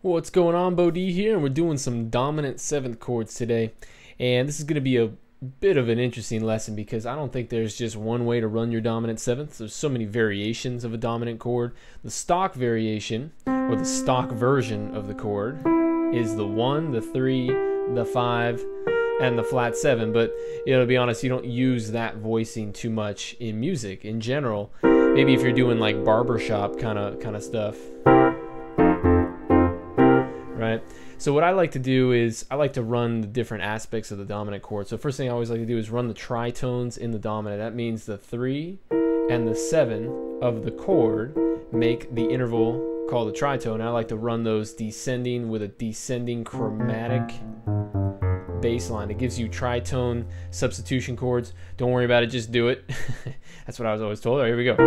What's going on, Beau D here, and we're doing some dominant 7th chords today. And this is going to be a bit of an interesting lesson because I don't think there's just one way to run your dominant 7th. There's so many variations of a dominant chord. The stock variation, or the stock version of the chord, is the 1, the 3, the 5, and the flat 7. But to be honest, you don't use that voicing too much in music in general. Maybe if you're doing like barbershop kind of stuff. Right? So what I like to do is I like to run the different aspects of the dominant chord. So first thing I always like to do is run the tritones in the dominant. That means the 3 and the 7 of the chord make the interval called the tritone. I like to run those descending with a descending chromatic bass line. It gives you tritone substitution chords. Don't worry about it, just do it. That's what I was always told. All right, here we go.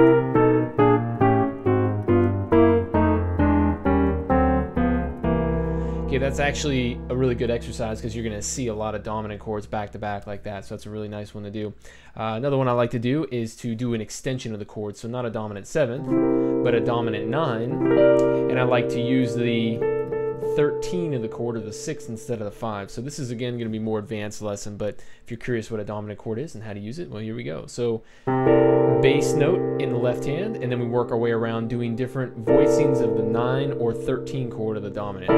Okay, that's actually a really good exercise because you're going to see a lot of dominant chords back to back like that, so that's a really nice one to do. Another one I like to do is to do an extension of the chord, so not a dominant 7th, but a dominant 9, and I like to use the 13 of the chord or the 6 instead of the 5. So this is again going to be a more advanced lesson, but if you're curious what a dominant chord is and how to use it, well, here we go. So bass note in the left hand, and then we work our way around doing different voicings of the 9 or 13 chord of the dominant.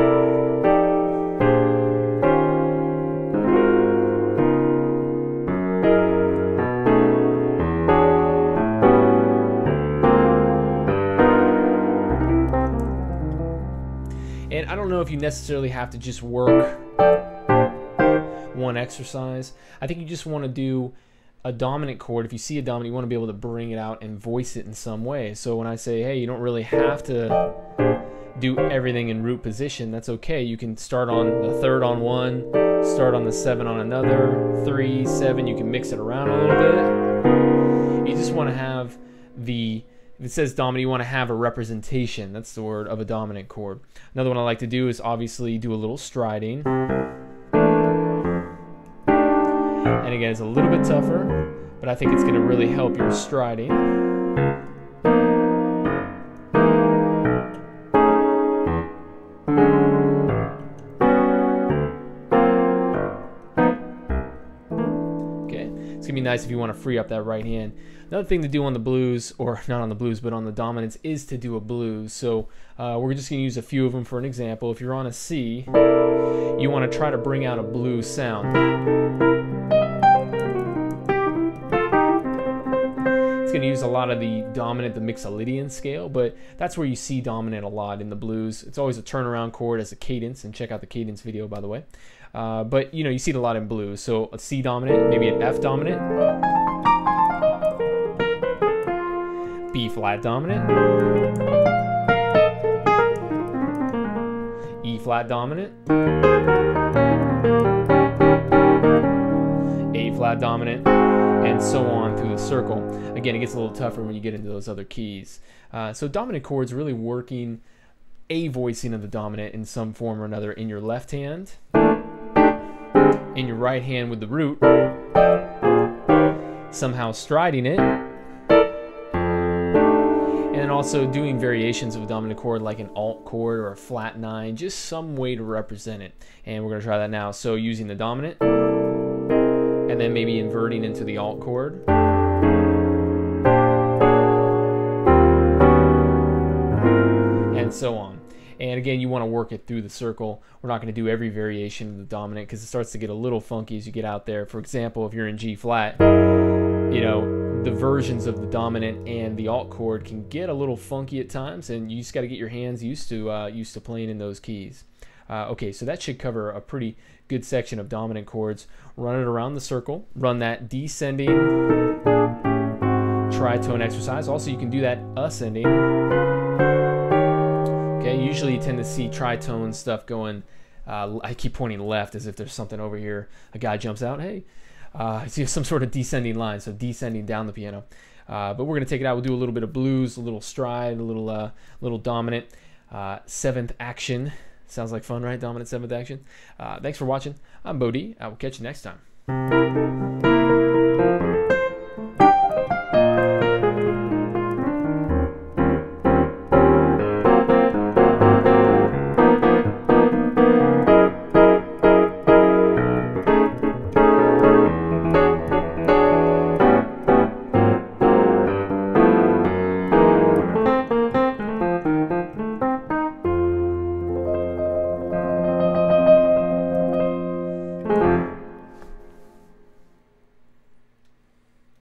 And I don't know if you necessarily have to just work one exercise. I think you just want to do a dominant chord. If you see a dominant, you want to be able to bring it out and voice it in some way. So when I say, hey, you don't really have to do everything in root position, that's okay. You can start on the 3rd on one, start on the 7 on another, 3, 7, you can mix it around a little bit. You just want to have the, if it says dominant, you want to have a representation, that's the word, of a dominant chord. Another one I like to do is obviously do a little striding. And again, it's a little bit tougher, but I think it's going to really help your striding. It's gonna be nice if you want to free up that right hand. Another thing to do on the blues, or not on the blues, but on the dominants, is to do a blues. So we're just gonna use a few of them for an example. If you're on a C, you want to try to bring out a blues sound. It's gonna use a lot of the dominant, the Mixolydian scale, but that's where you see dominant a lot in the blues. It's always a turnaround chord as a cadence, and check out the cadence video, by the way. But you see it a lot in blues. So a C dominant, maybe an F dominant, B flat dominant, E flat dominant, A flat dominant, and so on through the circle. Again, it gets a little tougher when you get into those other keys. So dominant chords really working a voicing of the dominant in some form or another in your left hand, in your right hand with the root, somehow striding it, and then also doing variations of a dominant chord like an alt chord or a flat 9, just some way to represent it. And we're going to try that now. So using the dominant, and then maybe inverting into the alt chord. And so on. And again, you want to work it through the circle. We're not going to do every variation of the dominant because it starts to get a little funky as you get out there. For example, if you're in G flat, the versions of the dominant and the alt chord can get a little funky at times, and you just got to get your hands used to playing in those keys. Okay, so that should cover a pretty good section of dominant chords. Run it around the circle. Run that descending tritone exercise. Also, you can do that ascending. Okay, usually you tend to see tritone stuff going, I keep pointing left as if there's something over here. A guy jumps out, hey, I see some sort of descending line, so descending down the piano. But we're going to take it out. We'll do a little bit of blues, a little stride, a little dominant. 7th action. Sounds like fun, right? Dominant 7th action. Thanks for watching. I'm Beau D. I will catch you next time.